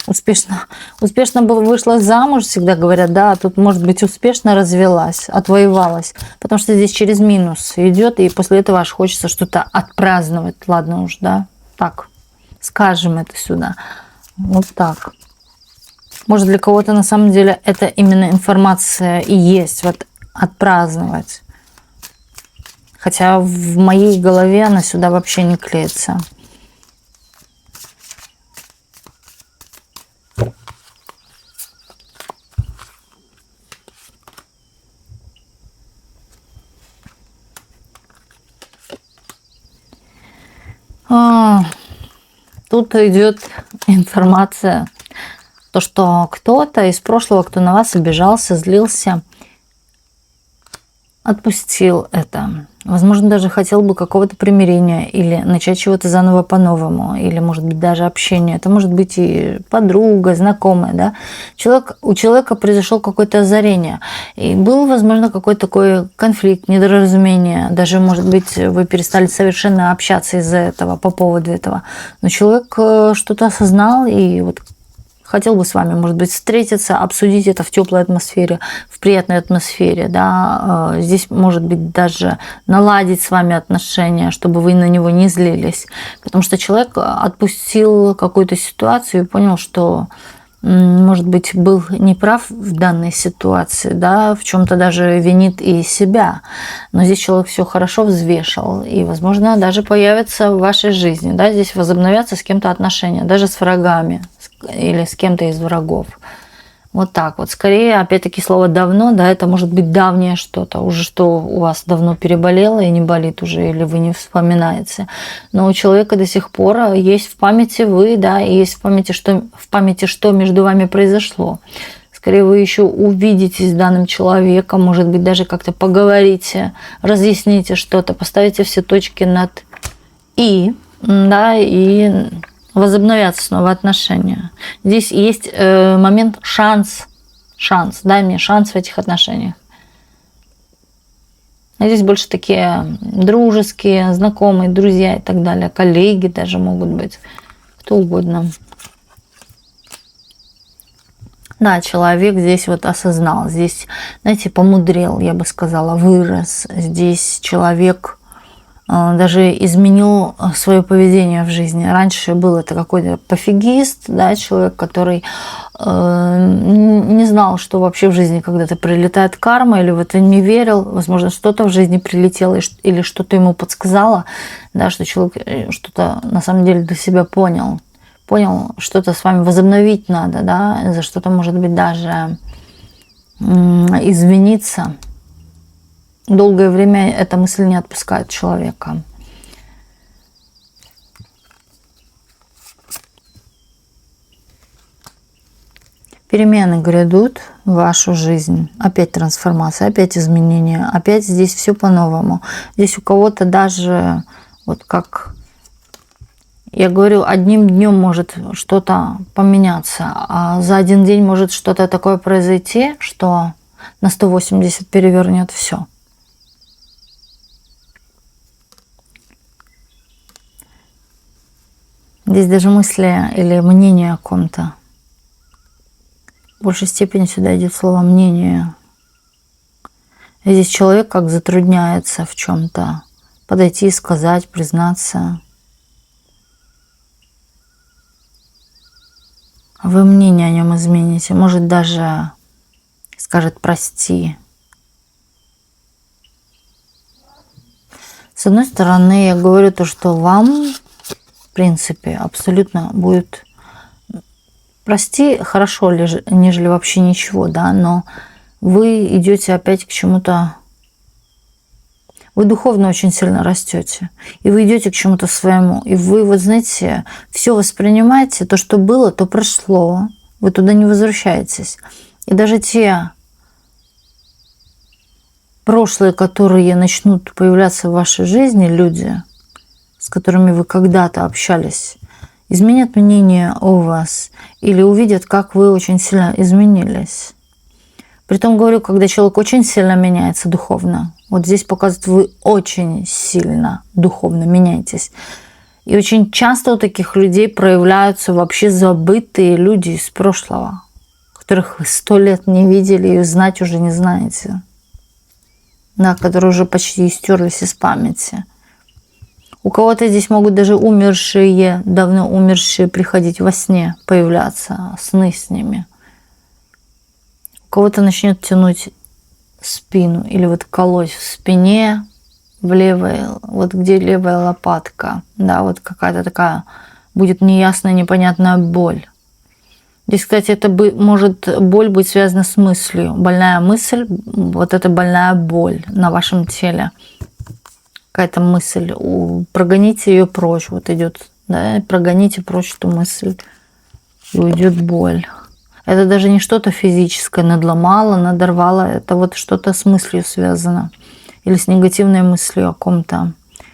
Успешно вышла замуж, всегда говорят, да, а тут, может быть, успешно развелась, отвоевалась, потому что здесь через минус идет, и после этого аж хочется что-то отпраздновать, ладно уж, да, так, скажем это сюда, вот так. Может, для кого-то на самом деле это именно информация и есть, вот отпраздновать, хотя в моей голове она сюда вообще не клеится. Тут идет информация, то, что кто-то из прошлого, кто на вас обижался, злился, отпустил это. Возможно, даже хотел бы какого-то примирения или начать чего-то заново по-новому, или, может быть, даже общение. Это может быть и подруга, знакомая, да. У человека произошло какое-то озарение, и был, возможно, какой-то такой конфликт, недоразумение. Даже, может быть, вы перестали совершенно общаться из-за этого, по поводу этого. Но человек что-то осознал и вот хотел бы с вами, может быть, встретиться, обсудить это в теплой атмосфере, в приятной атмосфере, да, здесь, может быть, даже наладить с вами отношения, чтобы вы на него не злились, потому что человек отпустил какую-то ситуацию и понял, что, может быть, был неправ в данной ситуации, да, в чем-то даже винит и себя, но здесь человек все хорошо взвешал, и, возможно, даже появится в вашей жизни, да, здесь возобновятся с кем-то отношения, даже с врагами, или с кем-то из врагов. Вот так вот. Скорее, опять-таки, слово «давно», да, это может быть давнее что-то, уже что у вас давно переболело и не болит уже, или вы не вспоминаете. Но у человека до сих пор есть в памяти вы, да, и есть в памяти, что между вами произошло. Скорее, вы еще увидитесь с данным человеком, может быть, даже как-то поговорите, разъясните что-то, поставите все точки над «и», да, и возобновятся снова отношения. Здесь есть момент шанс, дай мне шанс в этих отношениях. А здесь больше такие дружеские, знакомые, друзья и так далее, коллеги даже могут быть, кто угодно. Да, человек здесь вот осознал, здесь, знаете, помудрел, я бы сказала, вырос. Здесь человек даже изменил свое поведение в жизни. Раньше был это какой-то пофигист, да, человек, который не знал, что вообще в жизни когда-то прилетает карма, или в это не верил. Возможно, что-то в жизни прилетело, или что-то ему подсказало, да, что человек что-то на самом деле для себя понял, что-то с вами возобновить надо, да, за что-то, может быть, даже извиниться. Долгое время эта мысль не отпускает человека. Перемены грядут в вашу жизнь. Опять трансформация, опять изменения. Опять здесь все по-новому. Здесь у кого-то даже, вот как я говорю, одним днем может что-то поменяться, а за один день может что-то такое произойти, что на 180 перевернет все. Здесь даже мысли или мнение о ком-то. В большей степени сюда идет слово «мнение». Здесь человек как затрудняется в чем-то. Подойти, сказать, признаться. Вы мнение о нем измените. Может, даже скажет «прости». С одной стороны, я говорю то, что вам, в принципе, абсолютно будет прости хорошо, нежели вообще ничего, да, но вы идете опять к чему-то, вы духовно очень сильно растете, и вы идете к чему-то своему, и вы, вот знаете, все воспринимаете, то, что было, то прошло, вы туда не возвращаетесь. И даже те прошлые, которые начнут появляться в вашей жизни, люди, с которыми вы когда-то общались, изменят мнение о вас или увидят, как вы очень сильно изменились. Притом говорю, когда человек очень сильно меняется духовно, вот здесь показывает, вы очень сильно духовно меняетесь. И очень часто у таких людей проявляются вообще забытые люди из прошлого, которых вы 100 лет не видели и знать уже не знаете. Да, которые уже почти стерлись из памяти. У кого-то здесь могут даже умершие, давно умершие приходить во сне, появляться, сны с ними. У кого-то начнет тянуть спину или вот колоть в спине, в левой, вот где левая лопатка. Да, вот какая-то такая будет неясная, непонятная боль. Здесь, кстати, это может боль быть связана с мыслью. Больная мысль, вот это больная боль на вашем теле. Какая-то мысль, прогоните ее прочь, вот идет, да, прогоните прочь эту мысль, и уйдет боль. Это даже не что-то физическое, надломало, надорвало, это вот что-то с мыслью связано, или с негативной мыслью о ком-то,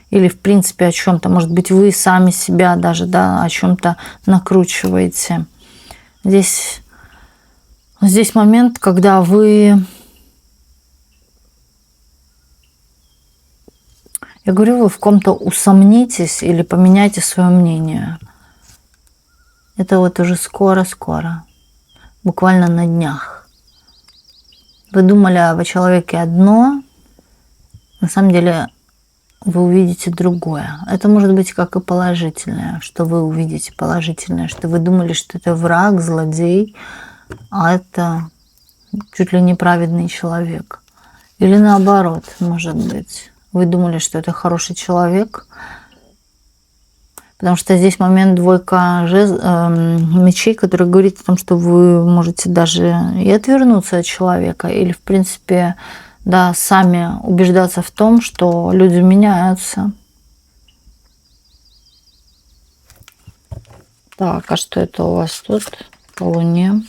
или в принципе о чем-то. Может быть, вы сами себя даже, да, о чем-то накручиваете. Здесь момент, когда вы... Я говорю, вы в ком-то усомнитесь или поменяйте свое мнение. Это вот уже скоро-скоро, буквально на днях. Вы думали о человеке одно, на самом деле вы увидите другое. Это может быть как и положительное, что вы увидите положительное, что вы думали, что это враг, злодей, а это чуть ли не праведный человек. Или наоборот, может быть. Вы думали, что это хороший человек, потому что здесь момент двойка мечей, который говорит о том, что вы можете даже и отвернуться от человека, или, в принципе, да, сами убеждаться в том, что люди меняются. Так, а что это у вас тут по Луне?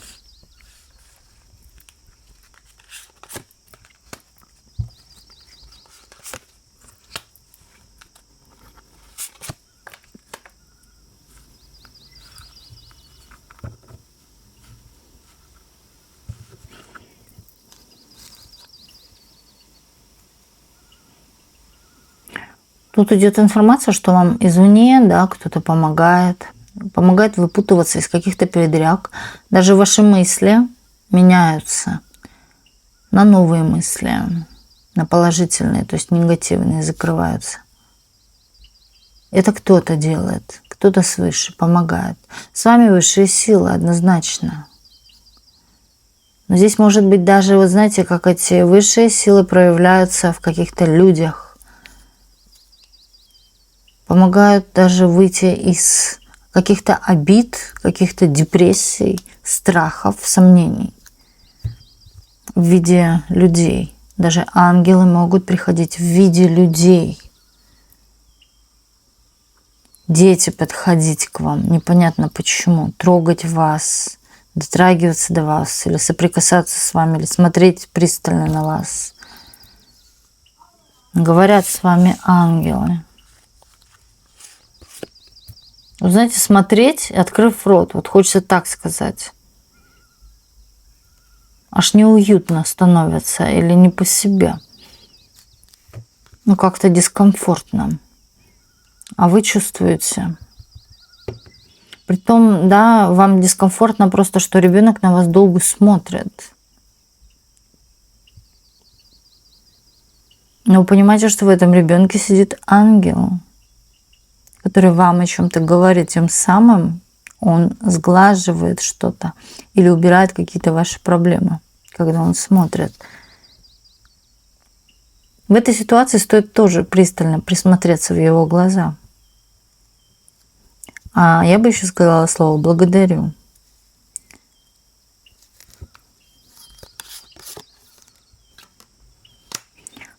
Тут идет информация, что вам извне, да, кто-то помогает выпутываться из каких-то передряг. Даже ваши мысли меняются на новые мысли, на положительные, то есть негативные закрываются. Это кто-то делает, кто-то свыше помогает. С вами высшие силы однозначно. Но здесь может быть даже, вот знаете, как эти высшие силы проявляются в каких-то людях. Помогают даже выйти из каких-то обид, каких-то депрессий, страхов, сомнений в виде людей. Даже ангелы могут приходить в виде людей. Дети подходить к вам, непонятно почему, трогать вас, дотрагиваться до вас, или соприкасаться с вами, или смотреть пристально на вас. Говорят с вами ангелы. Вы знаете, смотреть, открыв рот, вот хочется так сказать. Аж неуютно становится или не по себе. Ну, как-то дискомфортно. А вы чувствуете. Притом, да, вам дискомфортно просто, что ребенок на вас долго смотрит. Но вы понимаете, что в этом ребенке сидит ангел, который вам о чем-то говорит, тем самым он сглаживает что-то или убирает какие-то ваши проблемы, когда он смотрит. В этой ситуации стоит тоже пристально присмотреться в его глаза. А я бы еще сказала слово «благодарю».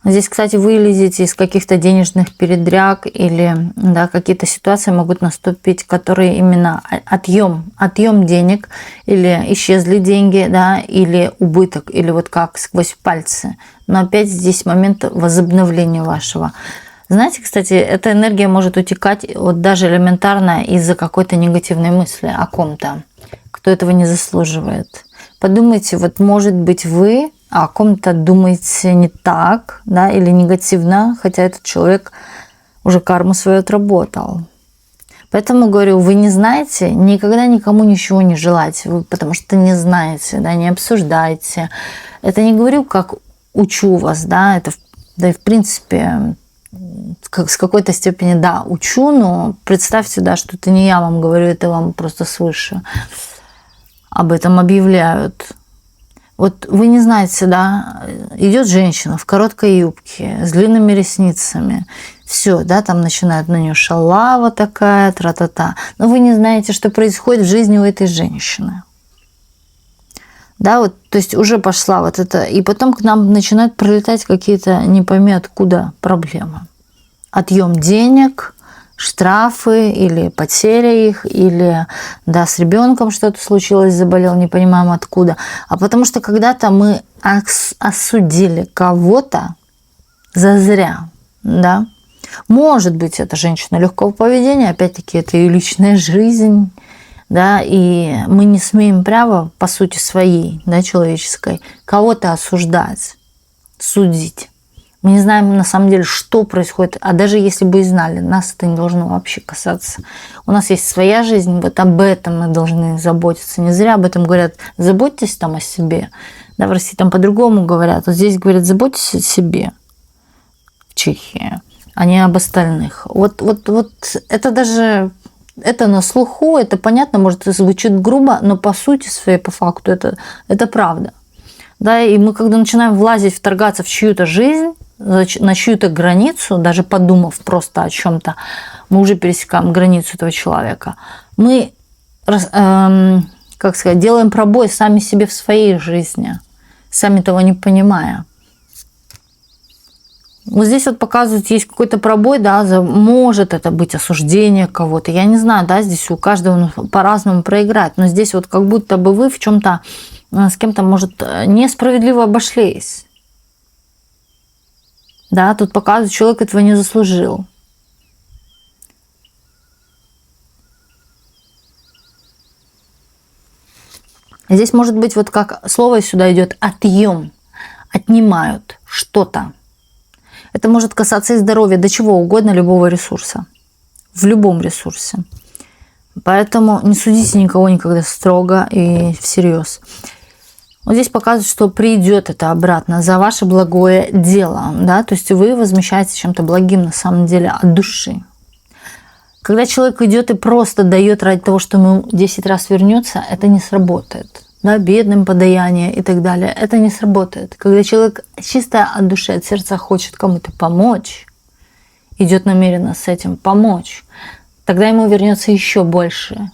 Здесь, кстати, вылезете из каких-то денежных передряг или да, какие-то ситуации могут наступить, которые именно отъем денег, или исчезли деньги, да, или убыток, или вот как сквозь пальцы. Но опять здесь момент возобновления вашего. Знаете, кстати, эта энергия может утекать вот даже элементарно из-за какой-то негативной мысли о ком-то, кто этого не заслуживает. Подумайте, вот может быть вы о ком-то думаете не так, да, или негативно, хотя этот человек уже карму свою отработал. Поэтому говорю, вы не знаете, никогда никому ничего не желайте, вы потому что не знаете, да, не обсуждайте. Это не говорю, как учу вас, да, это, да и в принципе, с какой-то степени, да, учу, но представьте, да, что это не я вам говорю, это вам просто свыше об этом объявляют. Вот вы не знаете, да, идет женщина в короткой юбке, с длинными ресницами, все, да, там начинает на нее шалава такая, тра-та-та, но вы не знаете, что происходит в жизни у этой женщины. Да, вот, то есть уже пошла вот это, и потом к нам начинают прилетать какие-то не пойми откуда проблемы. Отъем денег, штрафы или потеря их, или да, с ребенком что-то случилось, заболел, не понимаем откуда. А потому что когда-то мы осудили кого-то зазря, да. Может быть, это женщина легкого поведения, опять-таки, это ее личная жизнь, да, и мы не смеем права, по сути своей, да, человеческой, кого-то осуждать, судить. Мы не знаем на самом деле, что происходит, а даже если бы и знали, нас это не должно вообще касаться. У нас есть своя жизнь, вот об этом мы должны заботиться. Не зря об этом говорят, заботьтесь там о себе. Да, в России там по-другому говорят, вот здесь говорят, заботьтесь о себе в Чехии, а не об остальных. Вот это даже, это на слуху, это понятно, может, это звучит грубо, но по сути своей, по факту, это правда. Да, и мы, когда начинаем влазить, вторгаться в чью-то жизнь, на чью-то границу, даже подумав просто о чем-то, мы уже пересекаем границу этого человека. Мы, как сказать, делаем пробой сами себе в своей жизни, сами того не понимая. Вот здесь вот показывают, есть какой-то пробой, да, может это быть осуждение кого-то. Я не знаю, да, здесь у каждого по-разному проиграть, но здесь вот как будто бы вы в чем-то с кем-то, может, несправедливо обошлись. Да, тут показывает, человек этого не заслужил. Здесь может быть вот как слово сюда идет отъем, отнимают что-то. Это может касаться и здоровья, до чего угодно, любого ресурса. В любом ресурсе. Поэтому не судите никого никогда строго и всерьез. Вот здесь показывает, что придет это обратно за ваше благое дело. Да? То есть вы возмещаете чем-то благим на самом деле от души. Когда человек идет и просто дает ради того, что ему 10 раз вернется, это не сработает. Да, бедным подаяние и так далее. Это не сработает. Когда человек чисто от души, от сердца хочет кому-то помочь, идет намеренно с этим помочь, тогда ему вернется еще больше.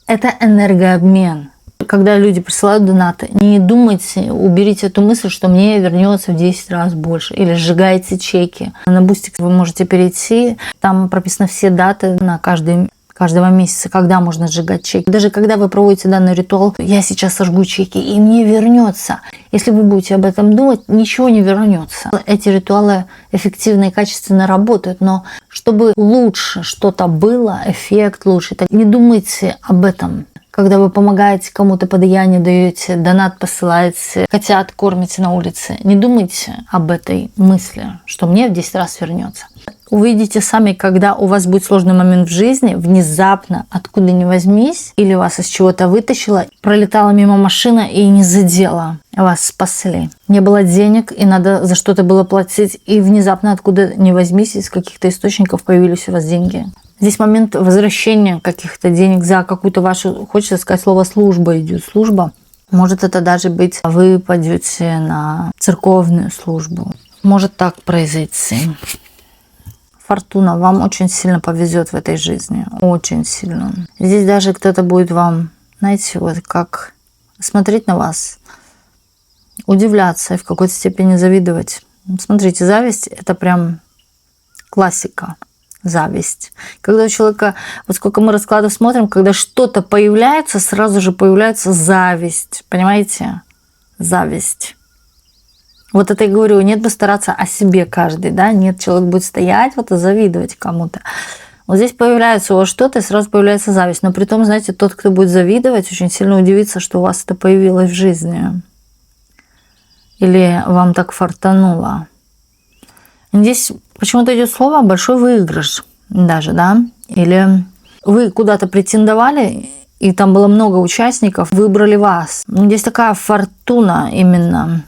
Это энергообмен. Когда люди присылают донаты, не думайте, уберите эту мысль, что мне вернется в 10 раз больше. Или сжигайте чеки. На Бусти вы можете перейти, там прописаны все даты на каждого месяца, когда можно сжигать чеки. Даже когда вы проводите данный ритуал, я сейчас сожгу чеки, и мне вернется. Если вы будете об этом думать, ничего не вернется. Эти ритуалы эффективно и качественно работают, но чтобы лучше что-то было, эффект лучше, так не думайте об этом. Когда вы помогаете кому-то, подаяние даете, донат посылаете, котят кормите на улице, не думайте об этой мысли, что мне в 10 раз вернется. Увидите сами, когда у вас будет сложный момент в жизни, внезапно, откуда ни возьмись, или вас из чего-то вытащила, пролетала мимо машина и не задела, вас спасли. Не было денег, и надо за что-то было платить, и внезапно, откуда ни возьмись, из каких-то источников появились у вас деньги. Здесь момент возвращения каких-то денег за какую-то вашу, хочется сказать слово служба идет. Служба. Может это даже быть, вы пойдете на церковную службу. Может так произойти. Фортуна, вам очень сильно повезет в этой жизни. Очень сильно. Здесь даже кто-то будет вам, знаете, вот как смотреть на вас, удивляться и в какой-то степени завидовать. Смотрите, зависть – это прям классика. Зависть. Когда у человека, вот сколько мы раскладов смотрим, когда что-то появляется, сразу же появляется зависть. Понимаете? Зависть. Вот это я говорю, нет бы стараться о себе каждый, да? Нет, человек будет стоять вот и завидовать кому-то. Вот здесь появляется у вас что-то, и сразу появляется зависть. Но при том, знаете, тот, кто будет завидовать, очень сильно удивится, что у вас это появилось в жизни. Или вам так фартануло. Здесь почему-то идет слово «большой выигрыш» даже, да? Или вы куда-то претендовали, и там было много участников, выбрали вас. Здесь такая фортуна именно,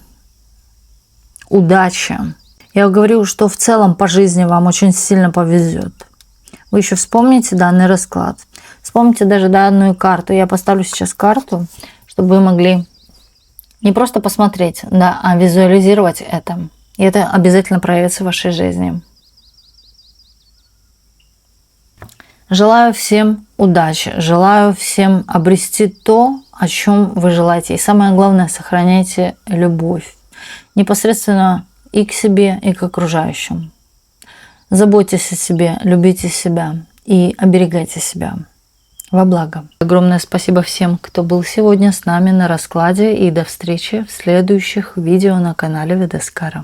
удача. Я говорю, что в целом по жизни вам очень сильно повезет. Вы еще вспомните данный расклад. Вспомните даже данную карту. Я поставлю сейчас карту, чтобы вы могли не просто посмотреть, да, а визуализировать это. И это обязательно проявится в вашей жизни. Желаю всем удачи, желаю всем обрести то, о чем вы желаете. И самое главное, сохраняйте любовь. Непосредственно и к себе, и к окружающим. Заботьтесь о себе, любите себя и оберегайте себя. Во благо. Огромное спасибо всем, кто был сегодня с нами на раскладе. И до встречи в следующих видео на канале Ведескара.